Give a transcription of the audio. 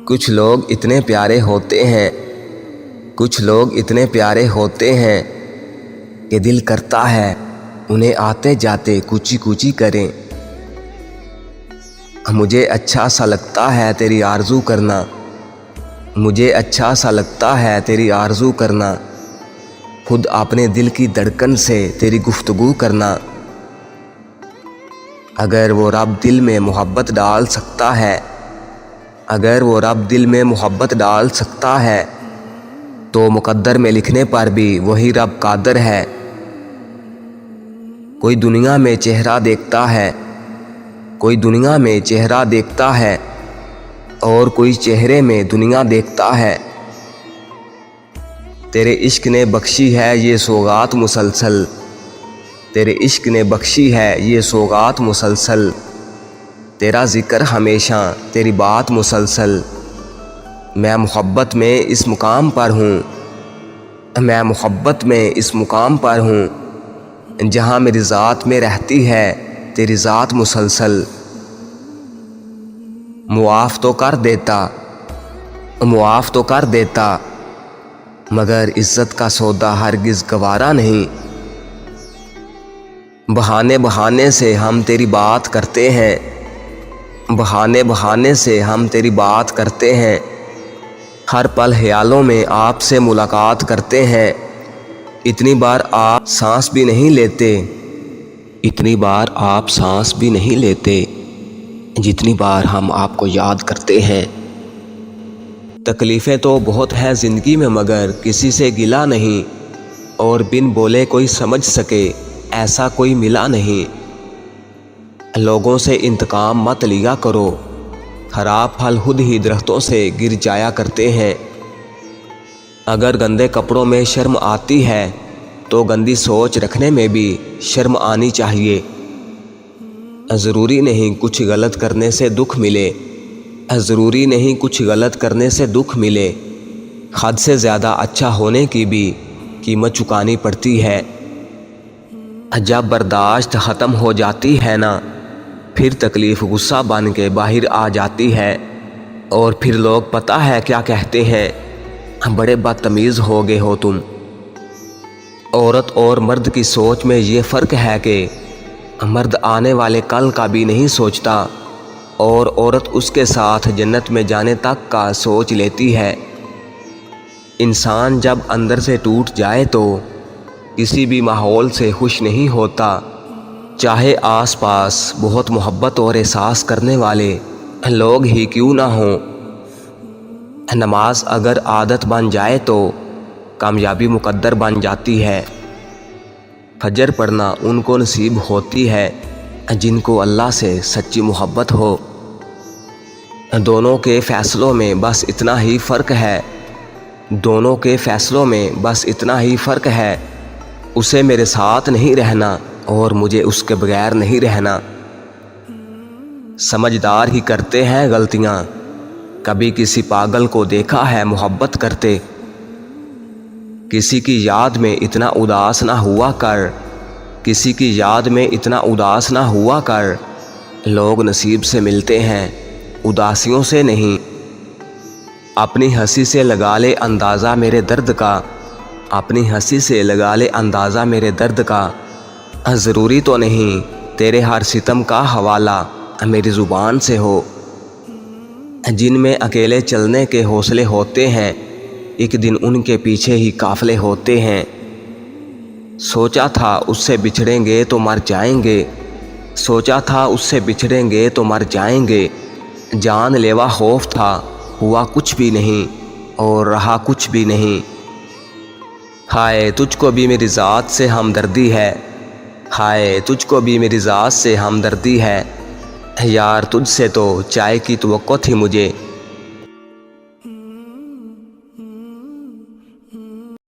کچھ لوگ اتنے پیارے ہوتے ہیں، کچھ لوگ اتنے پیارے ہوتے ہیں کہ دل کرتا ہے انہیں آتے جاتے کوچی کوچی کریں۔ مجھے اچھا سا لگتا ہے تیری آرزو کرنا، مجھے اچھا سا لگتا ہے تیری آرزو کرنا، خود اپنے دل کی دھڑکن سے تیری گفتگو کرنا۔ اگر وہ رب دل میں محبت ڈال سکتا ہے، اگر وہ رب دل میں محبت ڈال سکتا ہے تو مقدر میں لکھنے پر بھی وہی رب قادر ہے۔ کوئی دنیا میں چہرہ دیکھتا ہے، کوئی دنیا میں چہرہ دیکھتا ہے اور کوئی چہرے میں دنیا دیکھتا ہے۔ تیرے عشق نے بخشی ہے یہ سوغات مسلسل، تیرے عشق نے بخشی ہے یہ سوغات مسلسل، تیرا ذکر ہمیشہ تیری بات مسلسل۔ میں محبت میں اس مقام پر ہوں، میں محبت میں اس مقام پر ہوں جہاں میری ذات میں رہتی ہے تیری ذات مسلسل۔ معاف تو کر دیتا، معاف تو کر دیتا، مگر عزت کا سودا ہرگز گوارا نہیں۔ بہانے بہانے سے ہم تیری بات کرتے ہیں، بہانے بہانے سے ہم تیری بات کرتے ہیں، ہر پل خیالوں میں آپ سے ملاقات کرتے ہیں۔ اتنی بار آپ سانس بھی نہیں لیتے، اتنی بار آپ سانس بھی نہیں لیتے جتنی بار ہم آپ کو یاد کرتے ہیں۔ تکلیفیں تو بہت ہیں زندگی میں مگر کسی سے گلا نہیں، اور بن بولے کوئی سمجھ سکے ایسا کوئی ملا نہیں۔ لوگوں سے انتقام مت لیا کرو، خراب پھل خود ہی درختوں سے گر جایا کرتے ہیں۔ اگر گندے کپڑوں میں شرم آتی ہے تو گندی سوچ رکھنے میں بھی شرم آنی چاہیے۔ ضروری نہیں کچھ غلط کرنے سے دکھ ملے، ضروری نہیں کچھ غلط کرنے سے دکھ ملے، حد سے زیادہ اچھا ہونے کی بھی قیمت چکانی پڑتی ہے۔ جب برداشت ختم ہو جاتی ہے نا، پھر تکلیف غصہ بن کے باہر آ جاتی ہے، اور پھر لوگ پتہ ہے کیا کہتے ہیں، بڑے بدتمیز ہو گئے ہو تم۔ عورت اور مرد کی سوچ میں یہ فرق ہے کہ مرد آنے والے کل کا بھی نہیں سوچتا اور عورت اس کے ساتھ جنت میں جانے تک کا سوچ لیتی ہے۔ انسان جب اندر سے ٹوٹ جائے تو کسی بھی ماحول سے خوش نہیں ہوتا، چاہے آس پاس بہت محبت اور احساس کرنے والے لوگ ہی کیوں نہ ہوں۔ نماز اگر عادت بن جائے تو کامیابی مقدر بن جاتی ہے۔ فجر پڑھنا ان کو نصیب ہوتی ہے جن کو اللہ سے سچی محبت ہو۔ دونوں کے فیصلوں میں بس اتنا ہی فرق ہے، دونوں کے فیصلوں میں بس اتنا ہی فرق ہے، اسے میرے ساتھ نہیں رہنا اور مجھے اس کے بغیر نہیں رہنا۔ سمجھدار ہی کرتے ہیں غلطیاں، کبھی کسی پاگل کو دیکھا ہے محبت کرتے؟ کسی کی یاد میں اتنا اداس نہ ہوا کر، کسی کی یاد میں اتنا اداس نہ ہوا کر، لوگ نصیب سے ملتے ہیں اداسیوں سے نہیں۔ اپنی ہنسی سے لگا لے اندازہ میرے درد کا، اپنی ہنسی سے لگا لے اندازہ میرے درد کا، ضروری تو نہیں تیرے ہر ستم کا حوالہ میری زبان سے ہو۔ جن میں اکیلے چلنے کے حوصلے ہوتے ہیں ایک دن ان کے پیچھے ہی قافلے ہوتے ہیں۔ سوچا تھا اس سے بچھڑیں گے تو مر جائیں گے، سوچا تھا اس سے بچھڑیں گے تو مر جائیں گے، جان لیوا خوف تھا ہوا کچھ بھی نہیں اور رہا کچھ بھی نہیں۔ ہائے تجھ کو بھی میری ذات سے ہمدردی ہے، ہائے تجھ کو بھی میری ذات سے ہمدردی ہے، یار تجھ سے تو چائے کی توقع تھی مجھے،